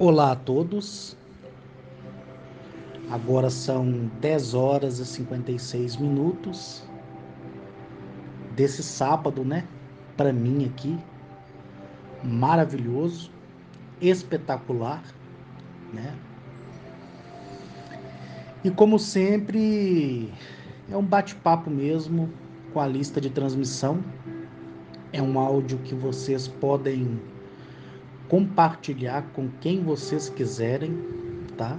Olá a todos, agora são 10 horas e 56 minutos desse sábado, né? Para mim aqui, maravilhoso, espetacular, né? E como sempre, é um bate-papo mesmo com a lista de transmissão. É um áudio que vocês podem compartilhar com quem vocês quiserem, tá?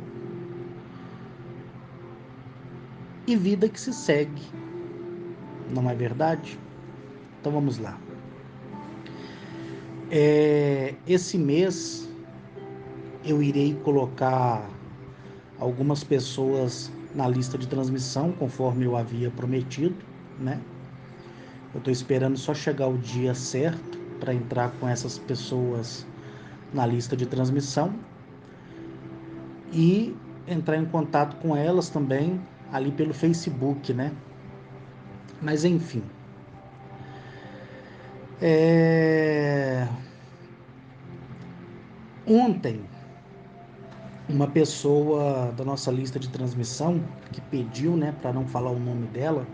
E vida que se segue, não é verdade? Então vamos lá. Esse mês eu irei colocar algumas pessoas na lista de transmissão, conforme eu havia prometido, né? Eu estou esperando só chegar o dia certo para entrar com essas pessoas na lista de transmissão e entrar em contato com elas também ali pelo Facebook, né? Mas enfim, é... ontem uma pessoa da nossa lista de transmissão que pediu, né, para não falar o nome dela,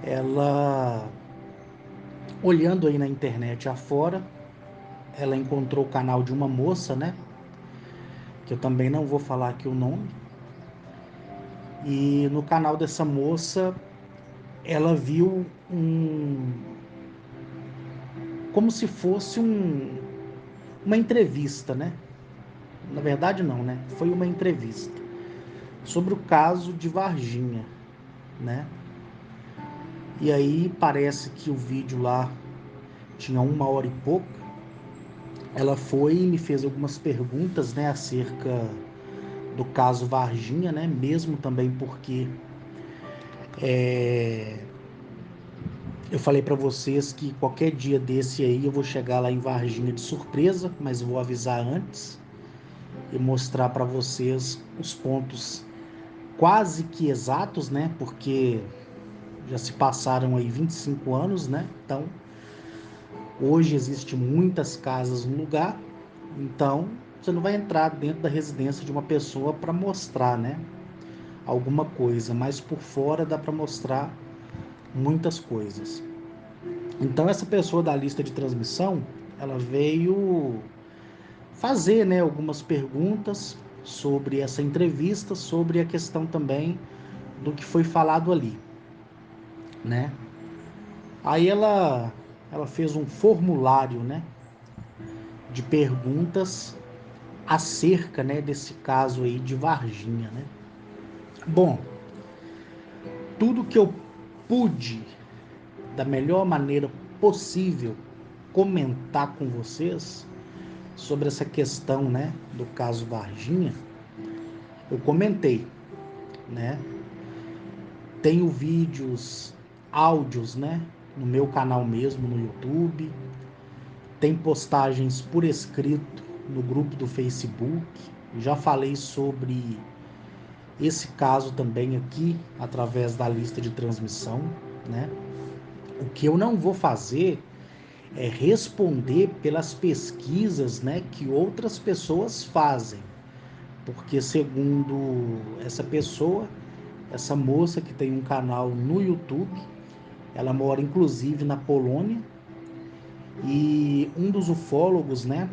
ela olhando aí na internet afora, ela encontrou o canal de uma moça, né? Que eu também não vou falar aqui o nome. E no canal dessa moça, ela viu como se fosse uma entrevista, né? Na verdade não, né? Foi uma entrevista sobre o caso de Varginha, né? E aí parece que o vídeo lá tinha 1 hora e pouco. Ela foi e me fez algumas perguntas, né, acerca do caso Varginha, né? Mesmo também porque eu falei para vocês que qualquer dia desse aí eu vou chegar lá em Varginha de surpresa, mas vou avisar antes e mostrar para vocês os pontos quase que exatos, né? Porque já se passaram aí 25 anos, né? Então, hoje existe muitas casas no lugar, então você não vai entrar dentro da residência de uma pessoa para mostrar, né? Alguma coisa, mas por fora dá para mostrar muitas coisas. Então essa pessoa da lista de transmissão, ela veio fazer, né, algumas perguntas sobre essa entrevista, sobre a questão também do que foi falado ali, né? Aí ela fez um formulário, né, de perguntas acerca, né, desse caso aí de Varginha, né? Bom, tudo que eu pude da melhor maneira possível comentar com vocês sobre essa questão, né, do caso Varginha, eu comentei, né? Tenho vídeos, áudios, né, no meu canal mesmo no YouTube, tem postagens por escrito no grupo do Facebook. Já falei sobre esse caso também aqui através da lista de transmissão, né? O que eu não vou fazer é responder pelas pesquisas, né, que outras pessoas fazem, porque segundo essa pessoa, essa moça que tem um canal no YouTube, ela mora inclusive na Polônia, e um dos ufólogos, né,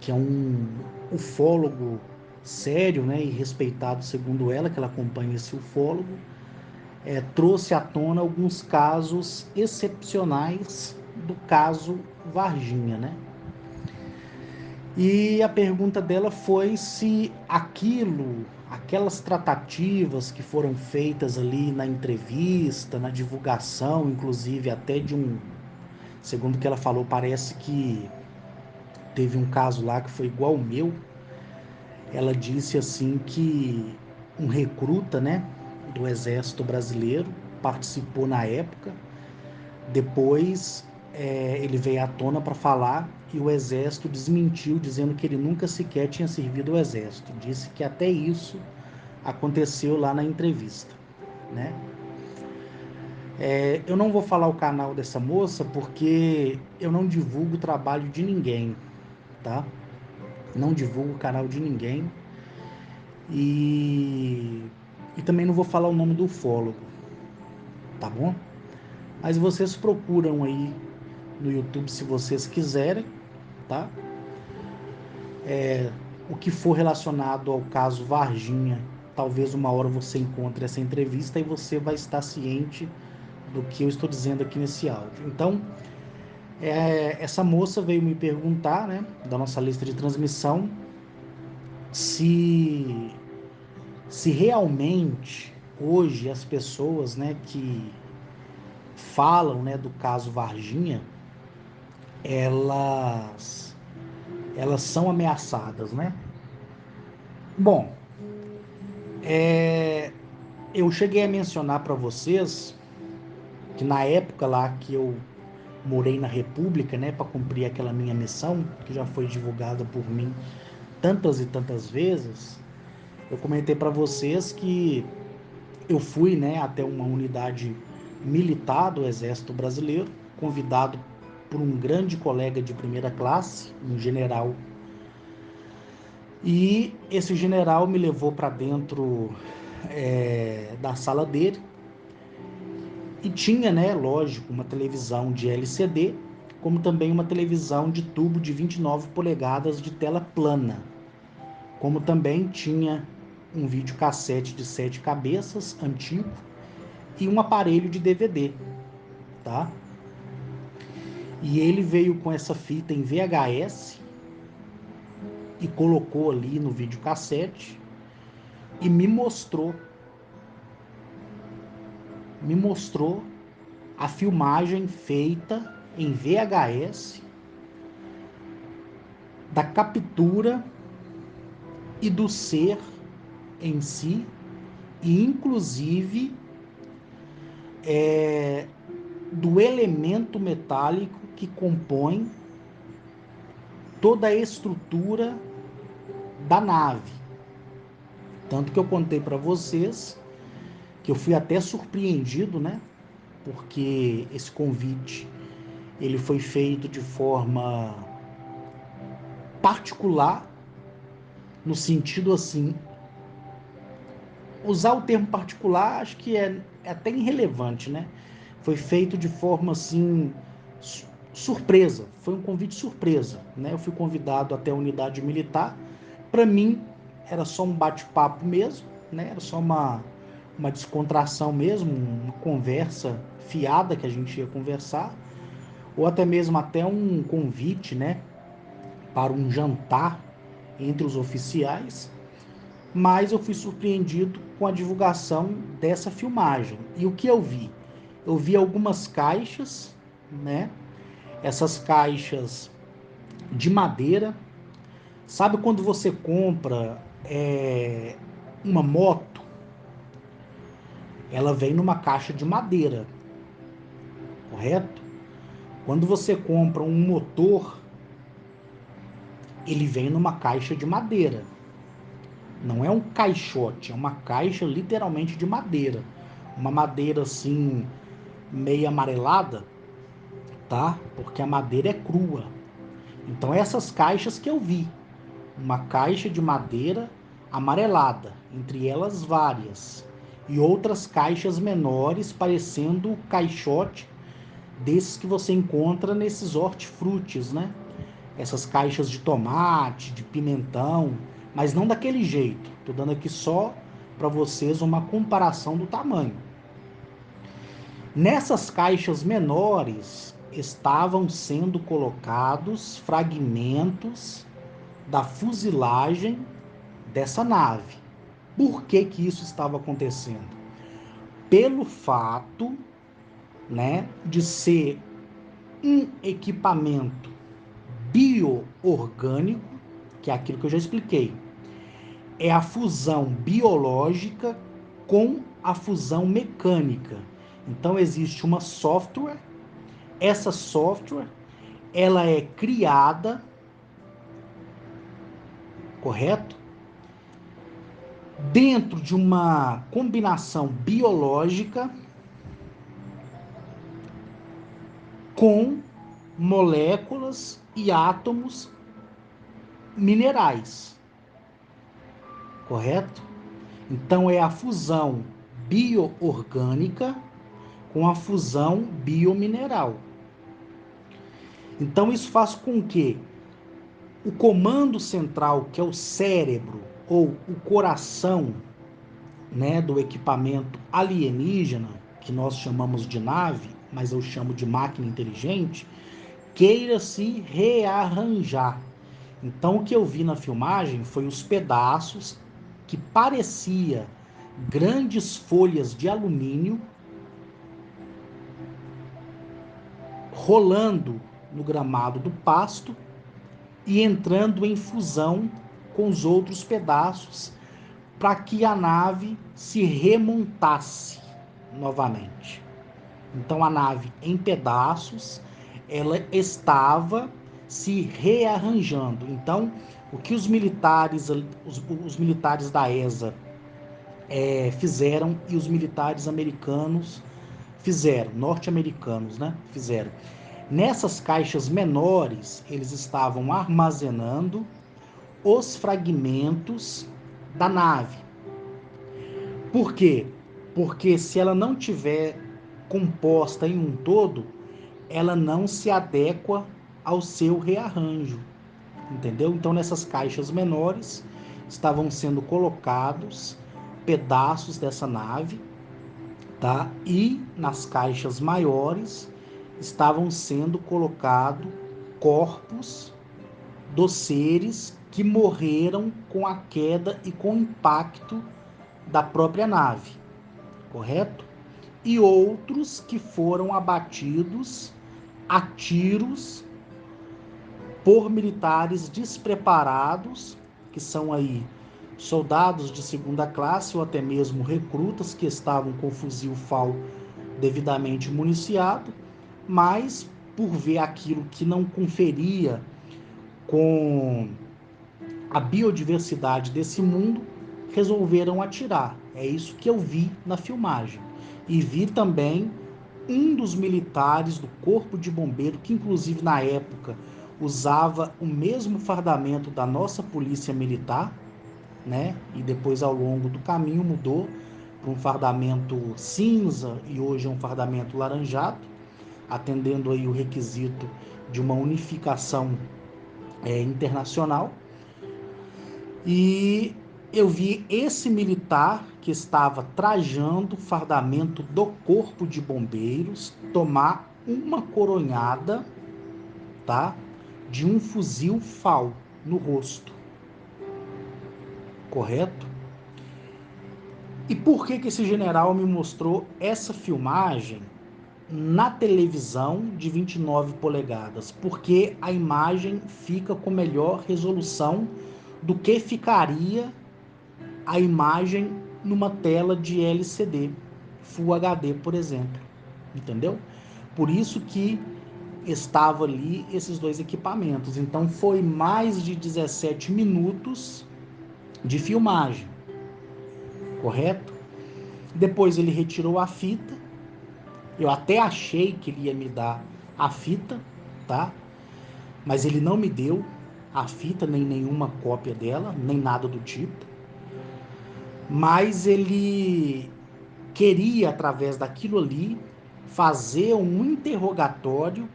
que é um ufólogo sério, né, e respeitado segundo ela, que ela acompanha esse ufólogo, trouxe à tona alguns casos excepcionais do caso Varginha, né? E a pergunta dela foi se aquelas tratativas que foram feitas ali na entrevista, na divulgação, inclusive até segundo o que ela falou, parece que teve um caso lá que foi igual ao meu. Ela disse assim que um recruta, né, do Exército Brasileiro participou na época. Depois ele veio à tona para falar e o Exército desmentiu, dizendo que ele nunca sequer tinha servido ao Exército. Disse que até isso aconteceu lá na entrevista, né? Eu não vou falar o canal dessa moça porque eu não divulgo o trabalho de ninguém, tá? não divulgo o canal de ninguém e também não vou falar o nome do ufólogo, tá bom? Mas vocês procuram aí no YouTube se vocês quiserem, tá? O que for relacionado ao caso Varginha, talvez uma hora você encontre essa entrevista e você vai estar ciente do que eu estou dizendo aqui nesse áudio. Então, essa moça veio me perguntar, né, da nossa lista de transmissão, se realmente hoje as pessoas, né, que falam, né, do caso Varginha, elas são ameaçadas, né? Bom, eu cheguei a mencionar para vocês que na época lá que eu morei na República, né, para cumprir aquela minha missão, que já foi divulgada por mim tantas e tantas vezes, eu comentei para vocês que eu fui, né, até uma unidade militar do Exército Brasileiro, convidado por um grande colega de primeira classe, um general. E esse general me levou para dentro da sala dele e tinha, né, lógico, uma televisão de LCD, como também uma televisão de tubo de 29 polegadas de tela plana, como também tinha um videocassete de 7 cabeças antigo e um aparelho de DVD, tá? E ele veio com essa fita em VHS e colocou ali no videocassete e me mostrou a filmagem feita em VHS da captura e do ser em si, e inclusive do elemento metálico que compõe toda a estrutura da nave. Tanto que eu contei para vocês que eu fui até surpreendido, né? Porque esse convite ele foi feito de forma particular, no sentido assim, usar o termo particular acho que é até irrelevante, né? Foi feito de forma assim surpresa, foi um convite surpresa, né? Eu fui convidado até a unidade militar. Para mim era só um bate-papo mesmo, né? Era só uma descontração mesmo, uma conversa fiada que a gente ia conversar, ou até mesmo até um convite, né, para um jantar entre os oficiais. Mas eu fui surpreendido com a divulgação dessa filmagem. E o que eu vi? Eu vi algumas caixas, né? Essas caixas de madeira. Sabe quando você compra uma moto? Ela vem numa caixa de madeira, correto? Quando você compra um motor, ele vem numa caixa de madeira. Não é um caixote, é uma caixa literalmente de madeira. Uma madeira assim, meio amarelada, tá? Porque a madeira é crua. Então essas caixas que eu vi, uma caixa de madeira amarelada, entre elas várias, e outras caixas menores parecendo o caixote desses que você encontra nesses hortifrutis, né? Essas caixas de tomate, de pimentão, mas não daquele jeito. Tô dando aqui só para vocês uma comparação do tamanho. Nessas caixas menores estavam sendo colocados fragmentos da fuselagem dessa nave. Por que que isso estava acontecendo? Pelo fato, né, de ser um equipamento bioorgânico, que é aquilo que eu já expliquei. É a fusão biológica com a fusão mecânica. Então existe uma software, essa software ela é criada, correto? Dentro de uma combinação biológica com moléculas e átomos minerais, correto? Então é a fusão bioorgânica com a fusão biomineral. Então isso faz com que o comando central, que é o cérebro ou o coração, né, do equipamento alienígena, que nós chamamos de nave, mas eu chamo de máquina inteligente, queira se rearranjar. Então o que eu vi na filmagem foi os pedaços que parecia grandes folhas de alumínio rolando no gramado do pasto e entrando em fusão com os outros pedaços para que a nave se remontasse novamente. Então a nave em pedaços, ela estava se rearranjando. Então o que os militares da ESA fizeram e os militares americanos fizeram, norte-americanos, né? Fizeram. Nessas caixas menores, eles estavam armazenando os fragmentos da nave. Por quê? Porque se ela não tiver composta em um todo, ela não se adequa ao seu rearranjo, entendeu? Então, nessas caixas menores estavam sendo colocados pedaços dessa nave, tá? E nas caixas maiores estavam sendo colocados corpos dos seres que morreram com a queda e com o impacto da própria nave, correto? E outros que foram abatidos a tiros por militares despreparados, que são aí soldados de segunda classe ou até mesmo recrutas que estavam com o fuzil FAL devidamente municiado, mas por ver aquilo que não conferia com a biodiversidade desse mundo, resolveram atirar. É isso que eu vi na filmagem. E vi também um dos militares do Corpo de Bombeiro, que inclusive na época usava o mesmo fardamento da nossa polícia militar, né? E depois ao longo do caminho mudou para um fardamento cinza e hoje é um fardamento laranjado, atendendo aí o requisito de uma unificação internacional. E eu vi esse militar que estava trajando o fardamento do Corpo de Bombeiros tomar uma coronhada, tá? De um fuzil FAL no rosto, correto? E por que esse general me mostrou essa filmagem na televisão de 29 polegadas? Porque a imagem fica com melhor resolução do que ficaria a imagem numa tela de LCD, Full HD, por exemplo, entendeu? Por isso que estava ali esses dois equipamentos. Então foi mais de 17 minutos de filmagem, correto? Depois ele retirou a fita. Eu até achei que ele ia me dar a fita, tá? Mas ele não me deu a fita, nem nenhuma cópia dela, nem nada do tipo. Mas ele queria, através daquilo ali, fazer um interrogatório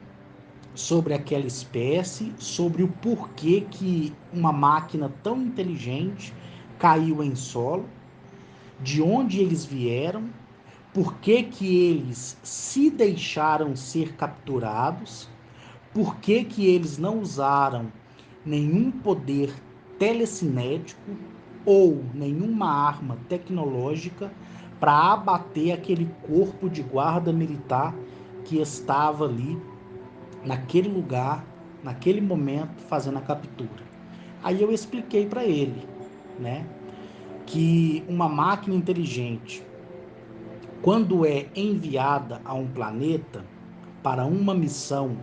sobre aquela espécie, sobre o porquê que uma máquina tão inteligente caiu em solo, de onde eles vieram, por que que eles se deixaram ser capturados, por que que eles não usaram nenhum poder telecinético ou nenhuma arma tecnológica para abater aquele corpo de guarda militar que estava ali naquele lugar, naquele momento, fazendo a captura. Aí eu expliquei para ele, né, que uma máquina inteligente, quando é enviada a um planeta para uma missão,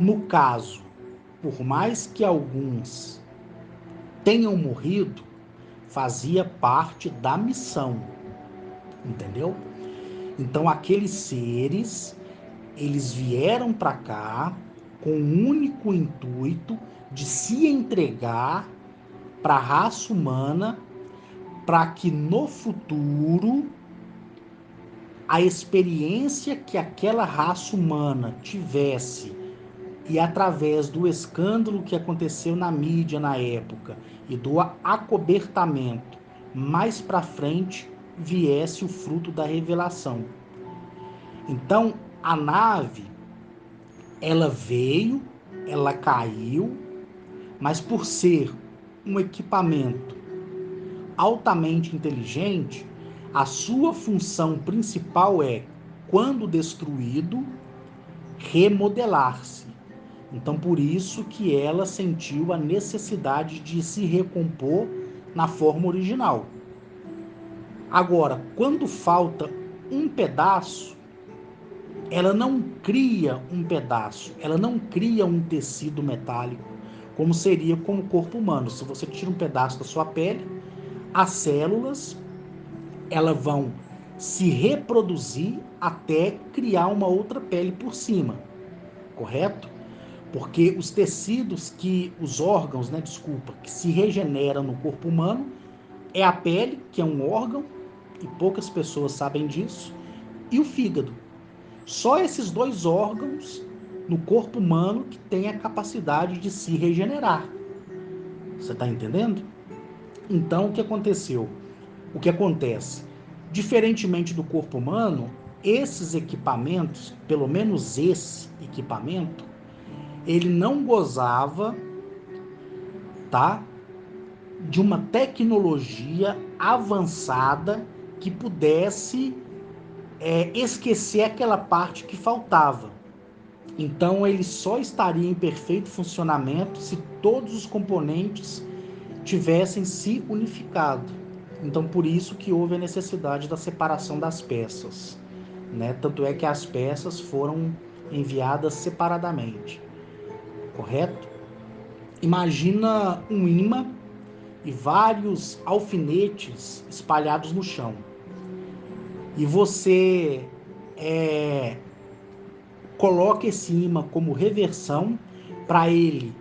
no caso, por mais que alguns tenham morrido, fazia parte da missão, entendeu? Então aqueles seres, eles vieram para cá com o único intuito de se entregar para a raça humana, para que no futuro a experiência que aquela raça humana tivesse, e através do escândalo que aconteceu na mídia na época e do acobertamento, mais para frente viesse o fruto da revelação. Então, a nave, ela veio, ela caiu, mas por ser um equipamento altamente inteligente, a sua função principal é, quando destruído, remodelar-se. Então, por isso que ela sentiu a necessidade de se recompor na forma original. Agora, quando falta um pedaço, ela não cria um pedaço, ela não cria um tecido metálico, como seria com o corpo humano. Se você tira um pedaço da sua pele, as células, elas vão se reproduzir até criar uma outra pele por cima, correto? Porque os tecidos os órgãos, que se regeneram no corpo humano é a pele, que é um órgão, e poucas pessoas sabem disso, e o fígado. Só esses dois órgãos no corpo humano que têm a capacidade de se regenerar. Você está entendendo? Então, o que aconteceu? O que acontece? Diferentemente do corpo humano, esses equipamentos, pelo menos esse equipamento, ele não gozava, tá, de uma tecnologia avançada que pudesse esquecer aquela parte que faltava. Então, ele só estaria em perfeito funcionamento se todos os componentes tivessem se unificado. Então, por isso que houve a necessidade da separação das peças, né? Tanto é que as peças foram enviadas separadamente, correto? Imagina um imã e vários alfinetes espalhados no chão. E você coloca esse imã como reversão para ele.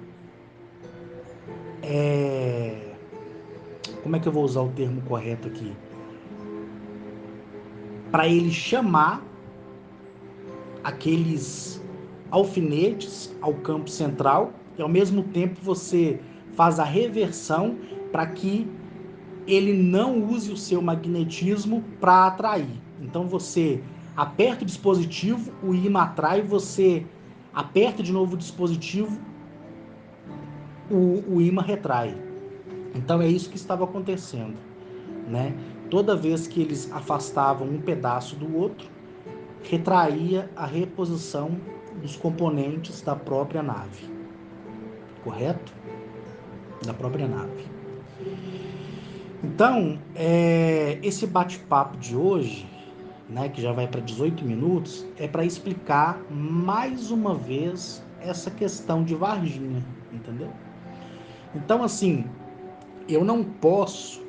Como é que eu vou usar o termo correto aqui? Para ele chamar aqueles alfinetes ao campo central e ao mesmo tempo você faz a reversão para que ele não use o seu magnetismo para atrair. Então você aperta o dispositivo, o ímã atrai, você aperta de novo o dispositivo, o ímã retrai. Então é isso que estava acontecendo, né? Toda vez que eles afastavam um pedaço do outro, retraía a reposição dos componentes da própria nave, correto? Da própria nave. Então, esse bate-papo de hoje, né, que já vai para 18 minutos, é para explicar mais uma vez essa questão de Varginha, entendeu? Então, assim, eu não posso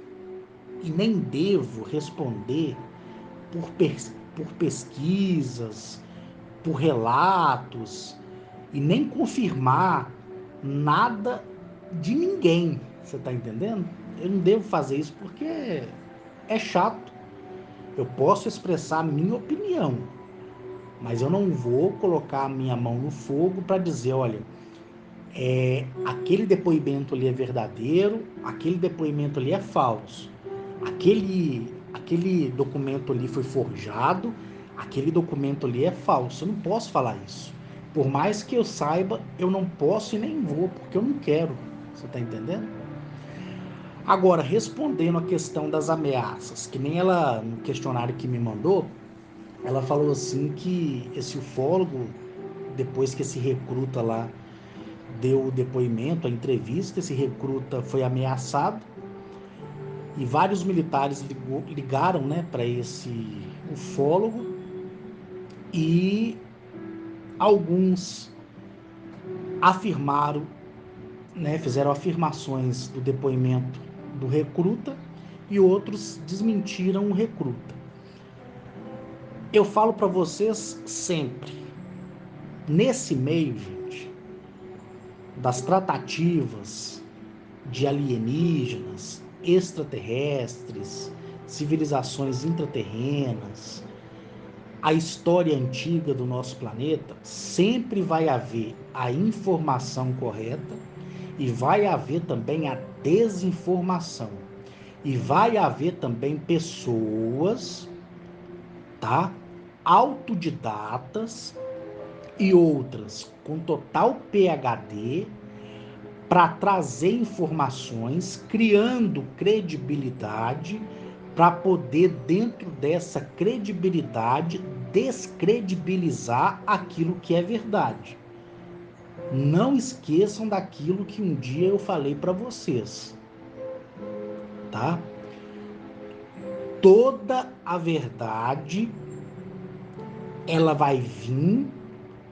e nem devo responder por pesquisas, por relatos, e nem confirmar nada de ninguém, você está entendendo? Eu não devo fazer isso porque é chato. Eu posso expressar a minha opinião, mas eu não vou colocar a minha mão no fogo para dizer, olha, aquele depoimento ali é verdadeiro, aquele depoimento ali é falso, aquele documento ali foi forjado, aquele documento ali é falso. Eu não posso falar isso. Por mais que eu saiba, eu não posso e nem vou, porque eu não quero. Você está entendendo? Agora, respondendo a questão das ameaças, que nem ela, no questionário que me mandou, ela falou assim que esse ufólogo, depois que esse recruta lá deu o depoimento, a entrevista, esse recruta foi ameaçado e vários militares ligaram, né, para esse ufólogo e alguns afirmaram, né, fizeram afirmações do depoimento do recruta e outros desmentiram o recruta. Eu falo para vocês sempre, nesse meio, gente, das tratativas de alienígenas, extraterrestres, civilizações intraterrenas, a história antiga do nosso planeta, sempre vai haver a informação correta e vai haver também a desinformação. E vai haver também pessoas, tá? Autodidatas e outras com total PhD para trazer informações, criando credibilidade, para poder, dentro dessa credibilidade, descredibilizar aquilo que é verdade. Não esqueçam daquilo que um dia eu falei para vocês, tá? Toda a verdade, ela vai vir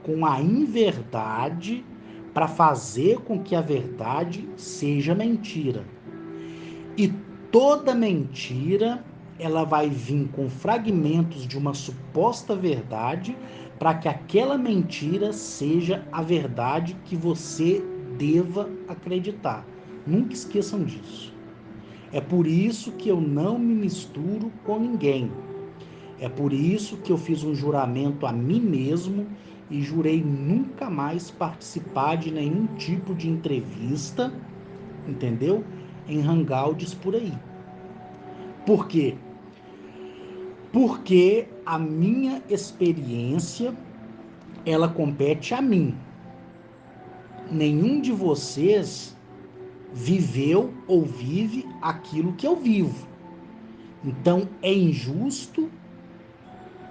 com a inverdade para fazer com que a verdade seja mentira. E toda mentira, ela vai vir com fragmentos de uma suposta verdade para que aquela mentira seja a verdade que você deva acreditar. Nunca esqueçam disso. É por isso que eu não me misturo com ninguém. É por isso que eu fiz um juramento a mim mesmo e jurei nunca mais participar de nenhum tipo de entrevista, entendeu? Em hangouts por aí. Por quê? Porque a minha experiência, ela compete a mim. Nenhum de vocês viveu ou vive aquilo que eu vivo. Então é injusto,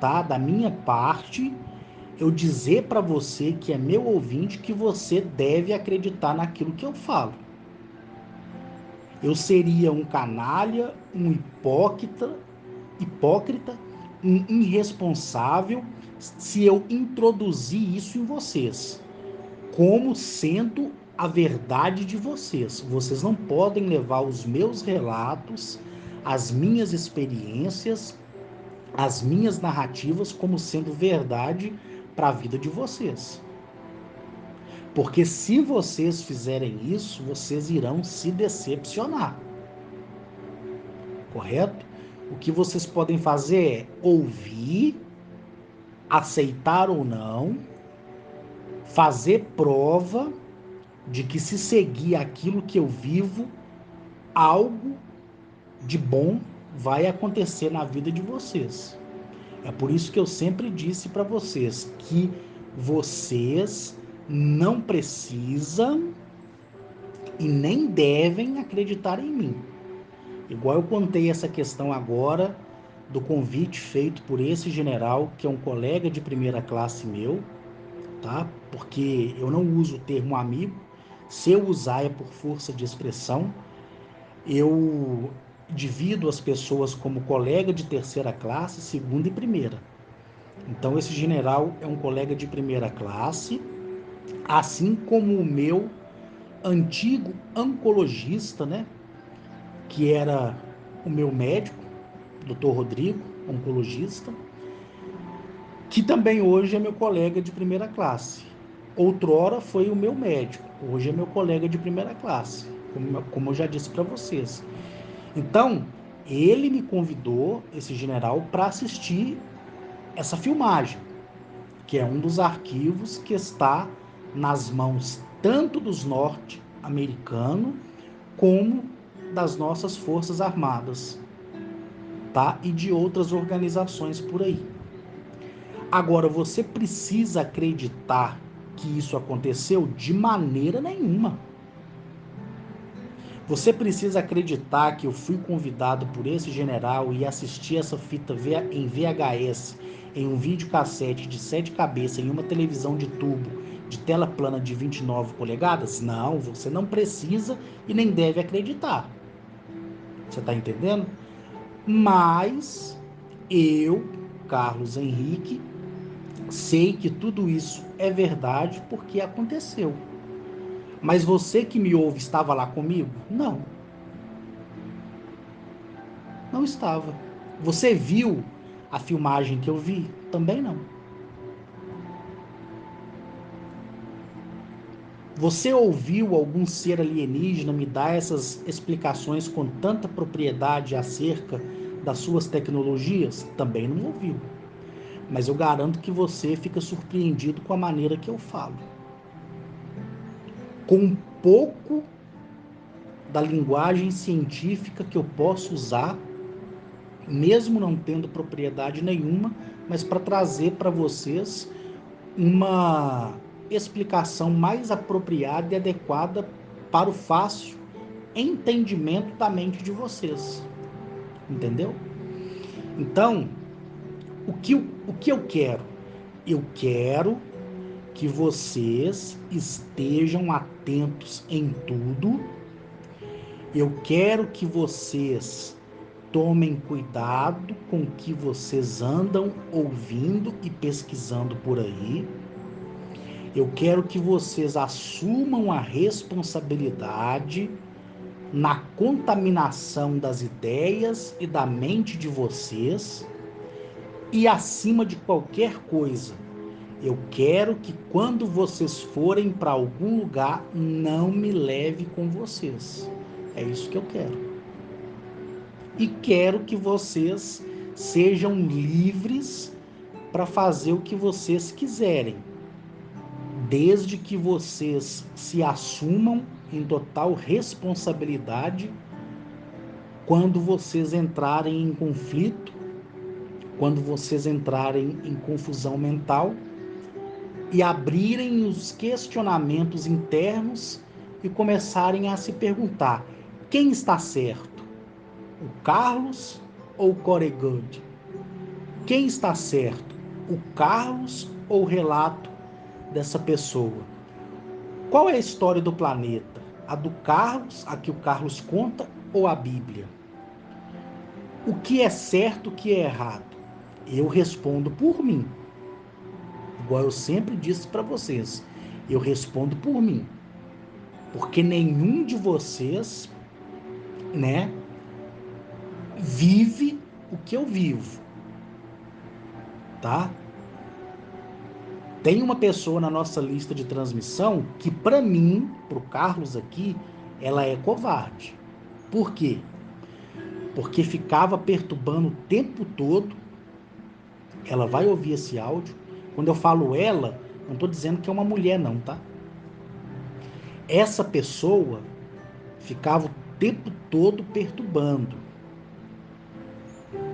tá, da minha parte, eu dizer para você que é meu ouvinte que você deve acreditar naquilo que eu falo. Eu seria um canalha, um hipócrita, um irresponsável se eu introduzir isso em vocês, como sendo a verdade de vocês. Vocês não podem levar os meus relatos, as minhas experiências, as minhas narrativas como sendo verdade para a vida de vocês. Porque se vocês fizerem isso, vocês irão se decepcionar. Correto? O que vocês podem fazer é ouvir, aceitar ou não, fazer prova de que se seguir aquilo que eu vivo, algo de bom vai acontecer na vida de vocês. É por isso que eu sempre disse para vocês que vocês não precisam e nem devem acreditar em mim. Igual eu contei essa questão agora do convite feito por esse general, que é um colega de primeira classe meu, tá? Porque eu não uso o termo amigo. Se eu usar é por força de expressão. Eu divido as pessoas como colega de terceira classe, segunda e primeira. Então esse general é um colega de primeira classe, assim como o meu antigo oncologista, né? Que era o meu médico, Dr. Rodrigo, oncologista, que também hoje é meu colega de primeira classe. Outrora foi o meu médico, hoje é meu colega de primeira classe, como eu já disse para vocês. Então, ele me convidou, esse general, para assistir essa filmagem, que é um dos arquivos que está nas mãos tanto dos norte-americanos como das nossas forças armadas, tá? E de outras organizações por aí. Agora, você precisa acreditar que isso aconteceu? De maneira nenhuma. Você precisa acreditar que eu fui convidado por esse general e assisti essa fita em VHS, em um videocassete de 7 cabeças, em uma televisão de tubo, de tela plana de 29 polegadas? Não, você não precisa e nem deve acreditar. Você está entendendo? Mas eu, Carlos Henrique, sei que tudo isso é verdade porque aconteceu. Mas você que me ouve estava lá comigo? Não, não estava. Você viu a filmagem que eu vi? Também não. Você ouviu algum ser alienígena me dar essas explicações com tanta propriedade acerca das suas tecnologias? Também não ouviu. Mas eu garanto que você fica surpreendido com a maneira que eu falo. Com um pouco da linguagem científica que eu posso usar, mesmo não tendo propriedade nenhuma, mas para trazer para vocês uma explicação mais apropriada e adequada para o fácil entendimento da mente de vocês. Entendeu? Então, o que eu quero? Eu quero que vocês estejam atentos em tudo. Eu quero que vocês tomem cuidado com o que vocês andam ouvindo e pesquisando por aí. Eu quero que vocês assumam a responsabilidade na contaminação das ideias e da mente de vocês. E acima de qualquer coisa, eu quero que quando vocês forem para algum lugar, não me leve com vocês. É isso que eu quero. E quero que vocês sejam livres para fazer o que vocês quiserem, desde que vocês se assumam em total responsabilidade quando vocês entrarem em conflito, quando vocês entrarem em confusão mental e abrirem os questionamentos internos e começarem a se perguntar: quem está certo? O Carlos ou o Corey Goode? Quem está certo? O Carlos ou o relato dessa pessoa? Qual é a história do planeta? A do Carlos, a que o Carlos conta, ou a Bíblia? O que é certo, o que é errado? Eu respondo por mim. Igual eu sempre disse para vocês, eu respondo por mim. Porque nenhum de vocês, né, vive o que eu vivo, tá? Tem uma pessoa na nossa lista de transmissão que, para mim, pro Carlos aqui, ela é covarde. Por quê? Porque ficava perturbando o tempo todo. Ela vai ouvir esse áudio. Quando eu falo ela, não estou dizendo que é uma mulher, não, tá? Essa pessoa ficava o tempo todo perturbando.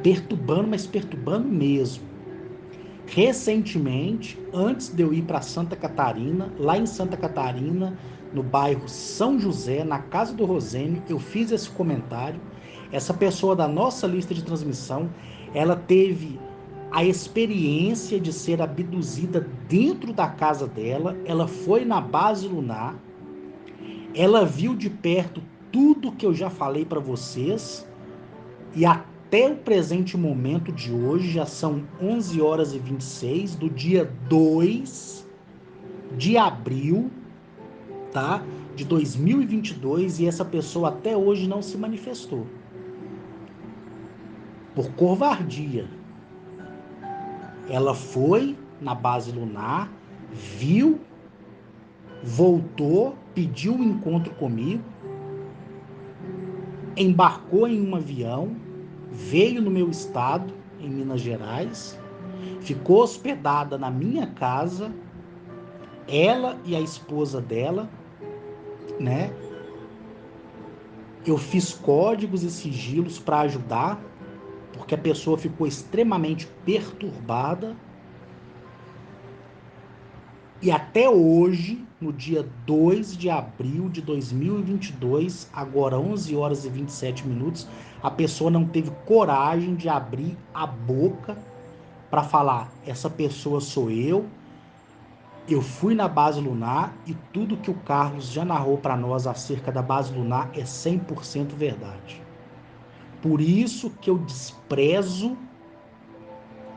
Perturbando, mas perturbando mesmo. Recentemente, antes de eu ir para Santa Catarina, lá em Santa Catarina, no bairro São José, na casa do Rosênio, eu fiz esse comentário. Essa pessoa da nossa lista de transmissão, ela teve a experiência de ser abduzida dentro da casa dela. Ela foi na base lunar, ela viu de perto tudo que eu já falei para vocês e até o presente momento de hoje, já são 11 horas e 26 do dia 2 de abril, tá? De 2022, e essa pessoa até hoje não se manifestou. Por covardia. Ela foi na base lunar, viu, voltou, pediu um encontro comigo, embarcou em um avião, veio no meu estado, em Minas Gerais, ficou hospedada na minha casa, ela e a esposa dela, né? Eu fiz códigos e sigilos para ajudar, porque a pessoa ficou extremamente perturbada. E até hoje, no dia 2 de abril de 2022, agora 11 horas e 27 minutos, a pessoa não teve coragem de abrir a boca para falar: essa pessoa sou eu fui na base lunar e tudo que o Carlos já narrou para nós acerca da base lunar é 100% verdade. Por isso que eu desprezo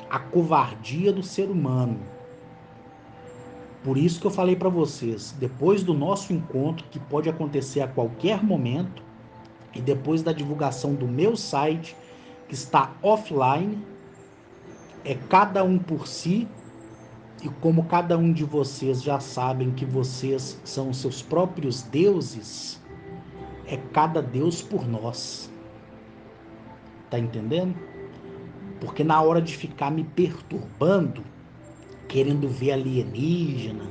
a covardia do ser humano. Por isso que eu falei para vocês, depois do nosso encontro, que pode acontecer a qualquer momento, e depois da divulgação do meu site, que está offline, é cada um por si, E como cada um de vocês já sabem que vocês são os seus próprios deuses, é cada deus por nós. Tá entendendo? Porque na hora de ficar me perturbando, querendo ver alienígena,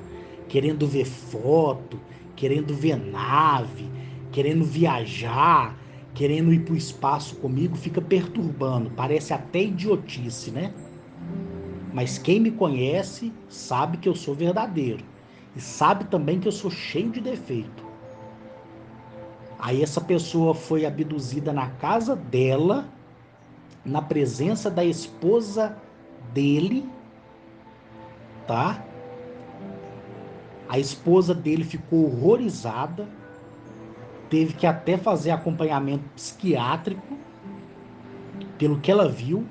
querendo ver foto, querendo ver nave, querendo viajar, querendo ir para o espaço comigo, fica perturbando. Parece até idiotice, né? Mas quem me conhece sabe que eu sou verdadeiro. E sabe também que eu sou cheio de defeito. Aí essa pessoa foi abduzida na casa dela, na presença da esposa dele, tá? A esposa dele ficou horrorizada, teve que até fazer acompanhamento psiquiátrico pelo que ela viu,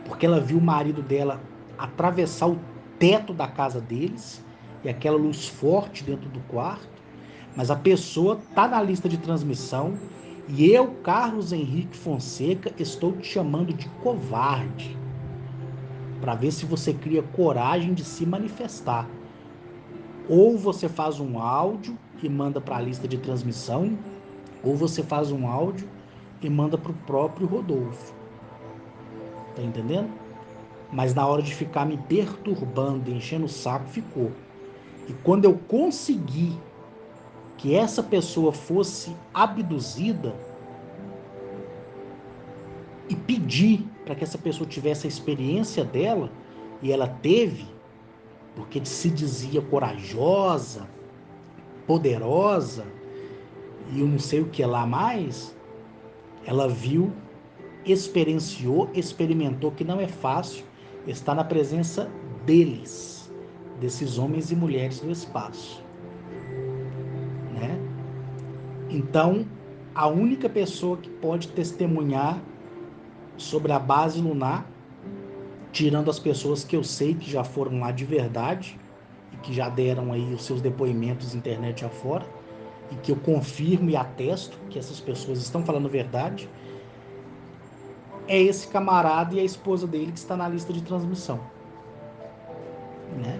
porque ela viu o marido dela atravessar o teto da casa deles e aquela luz forte dentro do quarto. Mas a pessoa tá na lista de transmissão e eu, Carlos Henrique Fonseca, estou te chamando de covarde para ver se você cria coragem de se manifestar. Ou você faz um áudio e manda para a lista de transmissão, ou você faz um áudio e manda para o próprio Rodolfo. Tá entendendo? Mas na hora de ficar me perturbando, enchendo o saco, ficou. E quando eu consegui que essa pessoa fosse abduzida e pedi para que essa pessoa tivesse a experiência dela, e ela teve, porque se dizia corajosa, poderosa, e eu não sei o que lá mais, ela viu, experienciou, experimentou que não é fácil estar na presença deles, desses homens e mulheres do espaço, né? Então, a única pessoa que pode testemunhar sobre a base lunar, tirando as pessoas que eu sei que já foram lá de verdade e que já deram aí os seus depoimentos internet afora, e que eu confirmo e atesto que essas pessoas estão falando verdade, é esse camarada e a esposa dele que está na lista de transmissão, né?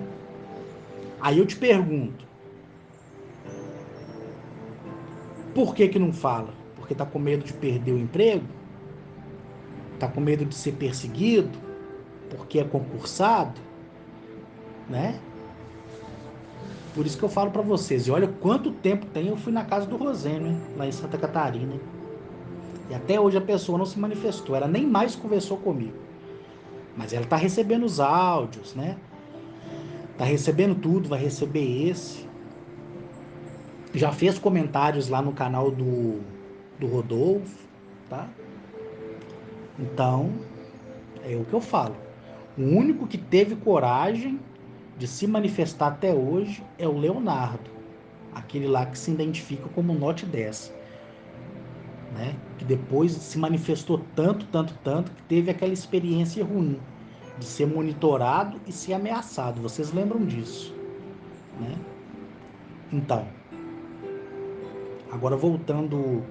Aí eu te pergunto, por que que não fala? Porque tá com medo de perder o emprego? Tá com medo de ser perseguido? Porque é concursado? Né? Por isso que eu falo para vocês, e olha quanto tempo tem, eu fui na casa do Rosênio, hein? Lá em Santa Catarina, hein? E até hoje a pessoa não se manifestou, ela nem mais conversou comigo. Mas ela tá recebendo os áudios, né? Tá recebendo tudo, vai receber esse. Já fez comentários lá no canal do Rodolfo, tá? Então, é o que eu falo. O único que teve coragem de se manifestar até hoje é o Leonardo, aquele lá que se identifica como Note 10, né? Que depois se manifestou tanto, tanto, tanto, que teve aquela experiência ruim de ser monitorado e ser ameaçado. Vocês lembram disso, né? Então, agora voltando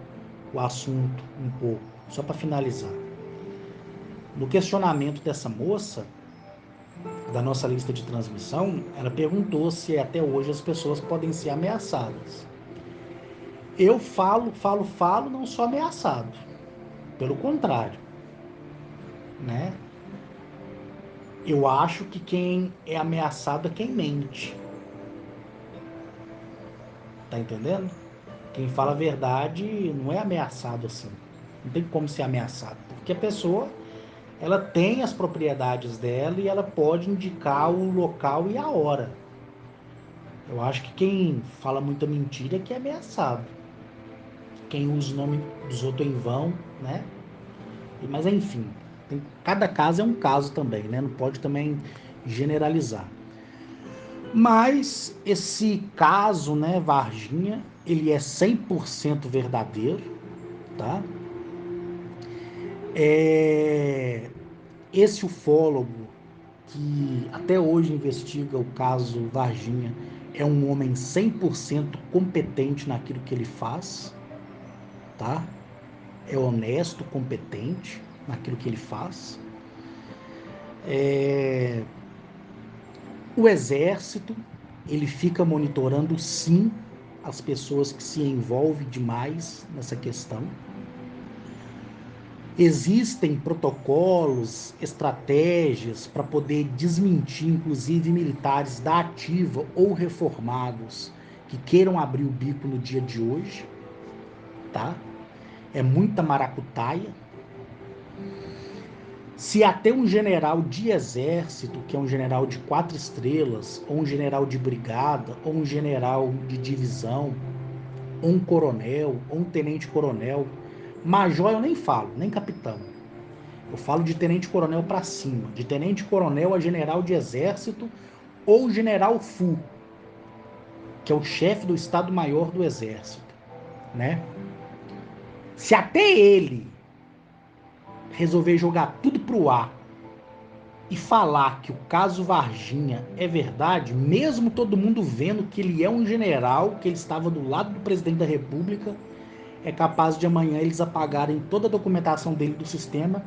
o assunto um pouco, só para finalizar. No questionamento dessa moça, da nossa lista de transmissão, ela perguntou se até hoje as pessoas podem ser ameaçadas. Eu falo, falo, falo, não sou ameaçado. Pelo contrário, né? Eu acho que quem é ameaçado é quem mente. Tá entendendo? Quem fala a verdade não é ameaçado assim. Não tem como ser ameaçado, porque a pessoa ela tem as propriedades dela e ela pode indicar o local e a hora. Eu acho que quem fala muita mentira é que é ameaçado. Quem usa o nome dos outros em vão, né? Mas enfim, cada caso é um caso também, né? Não pode também generalizar. Mas esse caso, né, Varginha, ele é 100% verdadeiro, tá? Esse ufólogo que até hoje investiga o caso Varginha é um homem 100% competente naquilo que ele faz, tá? É honesto, competente naquilo que ele faz. O exército, ele fica monitorando sim as pessoas que se envolvem demais nessa questão. Existem protocolos, estratégias para poder desmentir, inclusive militares da ativa ou reformados que queiram abrir o bico no dia de hoje, tá? É muita maracutaia. Se até um general de exército, que é um general de 4 estrelas, ou um general de brigada, ou um general de divisão, ou um coronel, ou um tenente-coronel, major eu nem falo, nem capitão. Eu falo de tenente-coronel para cima, de tenente-coronel a general de exército ou general FU, que é o chefe do Estado-Maior do Exército, né? Se até ele resolver jogar tudo pro ar e falar que o caso Varginha é verdade, mesmo todo mundo vendo que ele é um general, que ele estava do lado do presidente da República, é capaz de amanhã eles apagarem toda a documentação dele do sistema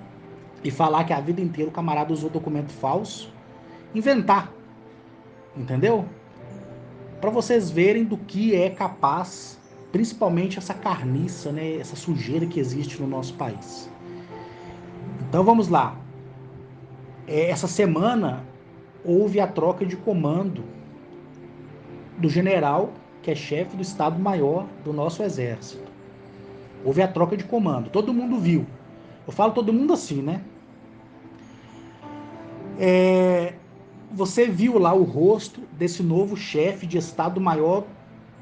e falar que a vida inteira o camarada usou documento falso, inventar, entendeu? Para vocês verem do que é capaz, principalmente essa carniça, né, essa sujeira que existe no nosso país. Então vamos lá. Essa semana houve a troca de comando do general, que é chefe do Estado-Maior do nosso Exército. Houve a troca de comando, todo mundo viu. Eu falo todo mundo assim, né? Você viu lá o rosto desse novo chefe de Estado-Maior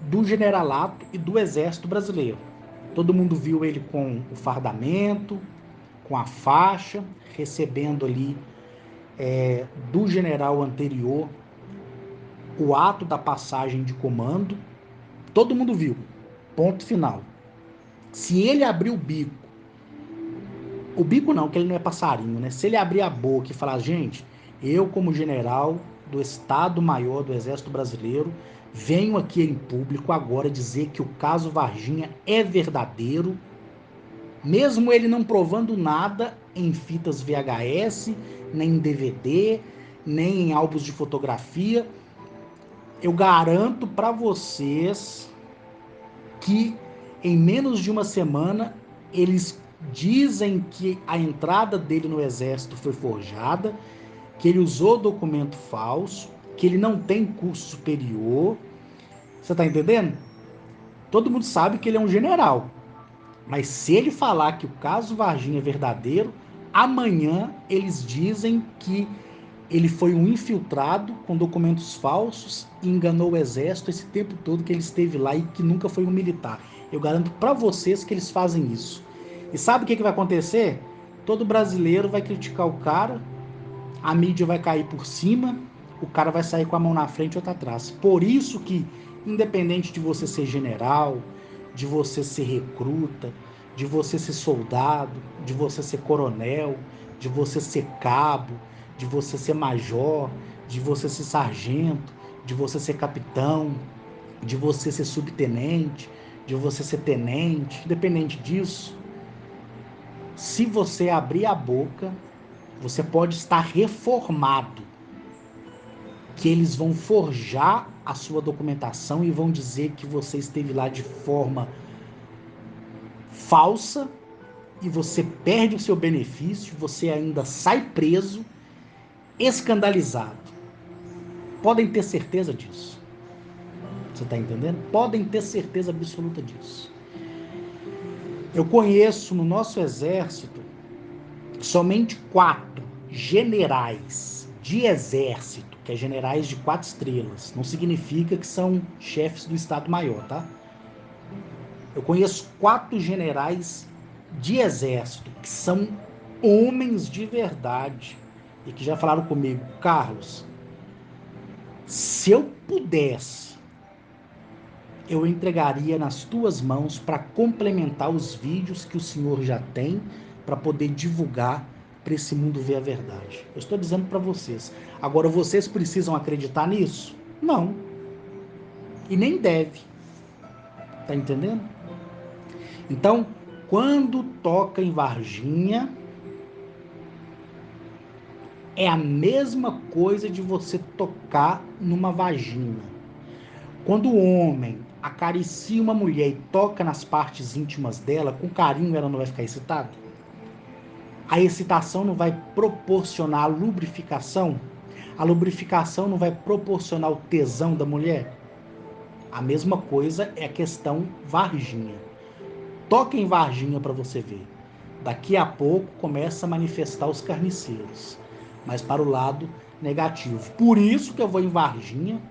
do Generalato e do Exército Brasileiro. Todo mundo viu ele com o fardamento, com a faixa, recebendo ali do general anterior o ato da passagem de comando. Todo mundo viu. Ponto final. Se ele abrir o bico não, que ele não é passarinho, né? Se ele abrir a boca e falar, gente, eu como general do Estado-Maior do Exército Brasileiro, venho aqui em público agora dizer que o caso Varginha é verdadeiro, mesmo ele não provando nada em fitas VHS, nem em DVD, nem em álbuns de fotografia, eu garanto para vocês que em menos de uma semana eles dizem que a entrada dele no exército foi forjada, que ele usou documento falso, que ele não tem curso superior. Você tá entendendo? Todo mundo sabe que ele é um general. Mas se ele falar que o caso Varginha é verdadeiro, amanhã eles dizem que ele foi um infiltrado com documentos falsos e enganou o exército esse tempo todo que ele esteve lá e que nunca foi um militar. Eu garanto para vocês que eles fazem isso. E sabe o que vai acontecer? Todo brasileiro vai criticar o cara, a mídia vai cair por cima, o cara vai sair com a mão na frente e outra atrás. Por isso que, independente de você ser general, de você ser recruta, de você ser soldado, de você ser coronel, de você ser cabo, de você ser major, de você ser sargento, de você ser capitão, de você ser subtenente, de você ser tenente, independente disso, se você abrir a boca, você pode estar reformado, que eles vão forjar a sua documentação e vão dizer que você esteve lá de forma falsa e você perde o seu benefício, você ainda sai preso, escandalizado. Podem ter certeza disso. Você está entendendo? Podem ter certeza absoluta disso. Eu conheço no nosso exército somente 4 generais de exército, que é generais de 4 estrelas. Não significa que são chefes do Estado-Maior, tá? Eu conheço 4 generais de exército que são homens de verdade e que já falaram comigo, Carlos, se eu pudesse, eu entregaria nas tuas mãos para complementar os vídeos que o senhor já tem para poder divulgar para esse mundo ver a verdade. Eu estou dizendo para vocês. Agora, vocês precisam acreditar nisso? Não. E nem deve. Tá entendendo? Então, quando toca em Varginha, É a mesma coisa de você tocar numa vagina. Quando o homem acaricia uma mulher e toca nas partes íntimas dela, com carinho, ela não vai ficar excitada? A excitação não vai proporcionar a lubrificação? A lubrificação não vai proporcionar o tesão da mulher? A mesma coisa é a questão Varginha. Toca em Varginha para você ver. Daqui a pouco começa a manifestar os carniceiros, mas para o lado negativo. Por isso que eu vou em Varginha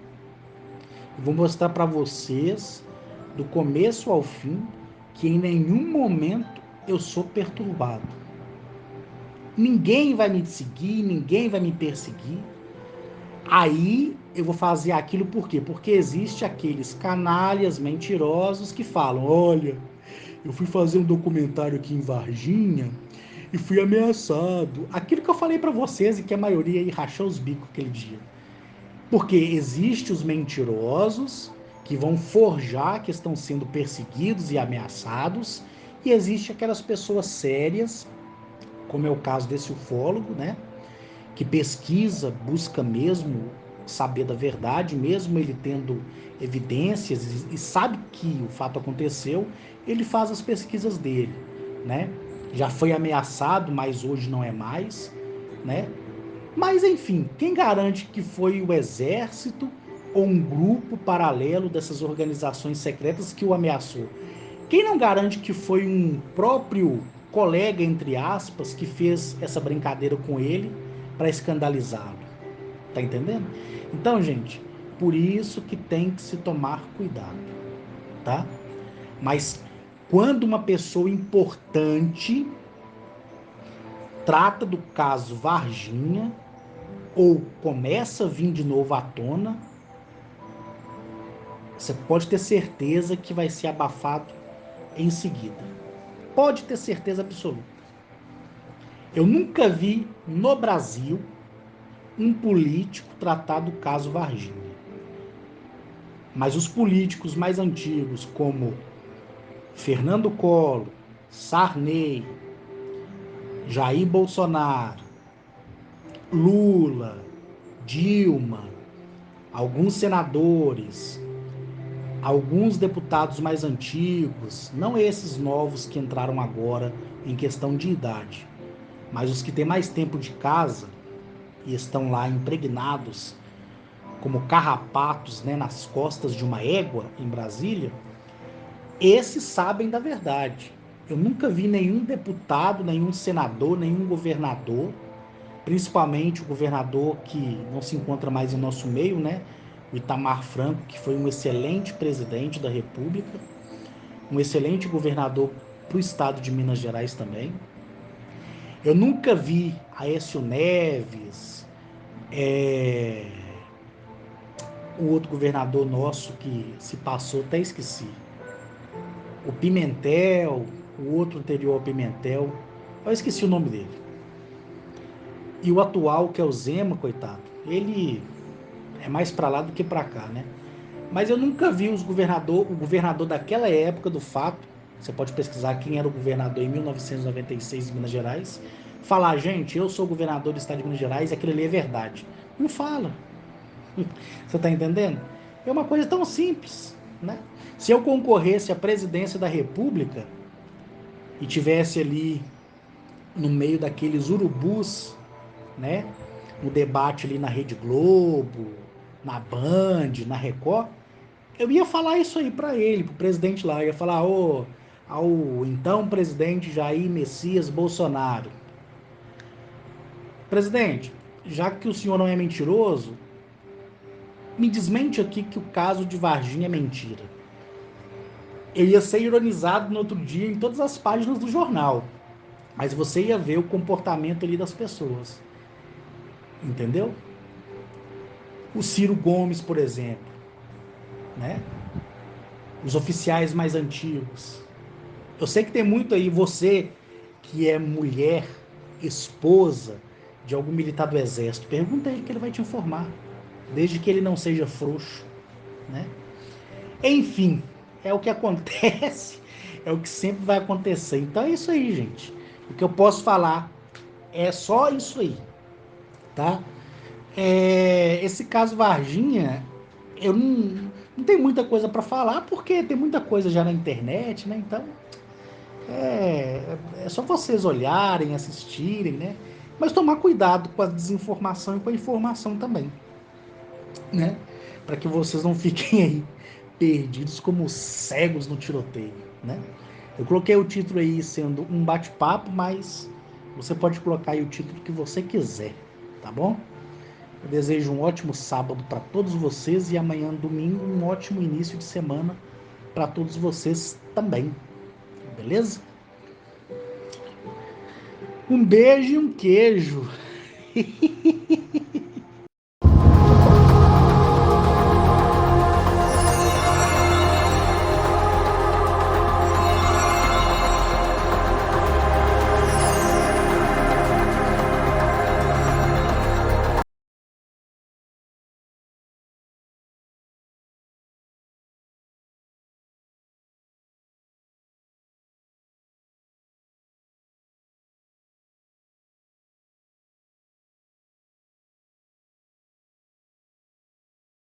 e vou mostrar para vocês, do começo ao fim, que em nenhum momento eu sou perturbado. Ninguém vai me seguir, ninguém vai me perseguir. Aí eu vou fazer aquilo por quê? Porque existe aqueles canalhas mentirosos que falam: olha, eu fui fazer um documentário aqui em Varginha e fui ameaçado. Aquilo que eu falei para vocês e que a maioria aí rachou os bicos aquele dia. Porque existe os mentirosos que vão forjar que estão sendo perseguidos e ameaçados, e existe aquelas pessoas sérias, como é o caso desse ufólogo, né? Que pesquisa, busca mesmo saber da verdade, mesmo ele tendo evidências e sabe que o fato aconteceu, ele faz as pesquisas dele, né? Já foi ameaçado, mas hoje não é mais, né? Mas enfim, quem garante que foi o exército ou um grupo paralelo dessas organizações secretas que o ameaçou? Quem não garante que foi um próprio colega, entre aspas, que fez essa brincadeira com ele para escandalizá-lo? Tá entendendo? Então, gente, por isso que tem que se tomar cuidado, tá? Mas quando uma pessoa importante trata do caso Varginha ou começa a vir de novo à tona, você pode ter certeza que vai ser abafado em seguida. Pode ter certeza absoluta. Eu nunca vi no Brasil um político tratar do caso Varginha. Mas os políticos mais antigos, como Fernando Collor, Sarney, Jair Bolsonaro, Lula, Dilma, alguns senadores, alguns deputados mais antigos, não esses novos que entraram agora em questão de idade, mas os que têm mais tempo de casa e estão lá impregnados como carrapatos, né, nas costas de uma égua em Brasília, esses sabem da verdade. Eu nunca vi nenhum deputado, nenhum senador, nenhum governador, principalmente o governador que não se encontra mais em nosso meio, né? O Itamar Franco, que foi um excelente presidente da República, um excelente governador para o estado de Minas Gerais também. Eu nunca vi Aécio Neves, é, o outro governador nosso que se passou, até esqueci. O Pimentel, o outro anterior ao Pimentel, eu esqueci o nome dele. E o atual, que é o Zema, coitado, ele é mais para lá do que para cá, né? Mas eu nunca vi o governador daquela época do fato, você pode pesquisar quem era o governador em 1996 em Minas Gerais, falar: gente, eu sou governador do estado de Minas Gerais e aquilo ali é verdade. Não fala. Você está entendendo? É uma coisa tão simples, né? Se eu concorresse à presidência da República e tivesse ali no meio daqueles urubus, né? No debate ali na Rede Globo, na Band, na Record, eu ia falar isso aí para ele, pro presidente lá. Eu ia falar: ô, ao então presidente Jair Messias Bolsonaro, presidente, já que o senhor não é mentiroso, me desmente aqui que o caso de Varginha é mentira. Eu ia ser ironizado no outro dia em todas as páginas do jornal, mas você ia ver o comportamento ali das pessoas, entendeu? O Ciro Gomes, por exemplo, né? Os oficiais mais antigos. Eu sei que tem muito aí, você que é mulher, esposa de algum militar do exército, pergunta a ele que ele vai te informar, desde que ele não seja frouxo, né? Enfim, é o que acontece, é o que sempre vai acontecer. Então é isso aí, gente. O que eu posso falar é só isso aí. tá? Esse caso Varginha, eu não tenho muita coisa para falar, porque tem muita coisa já na internet, né? Então, é só vocês olharem, assistirem, né? Mas tomar cuidado com a desinformação e com a informação também, né? Para que vocês não fiquem aí perdidos como cegos no tiroteio, né? Eu coloquei o título aí sendo um bate-papo, mas você pode colocar aí o título que você quiser, tá bom? Eu desejo um ótimo sábado para todos vocês e amanhã, domingo, um ótimo início de semana para todos vocês também, beleza? Um beijo e um queijo.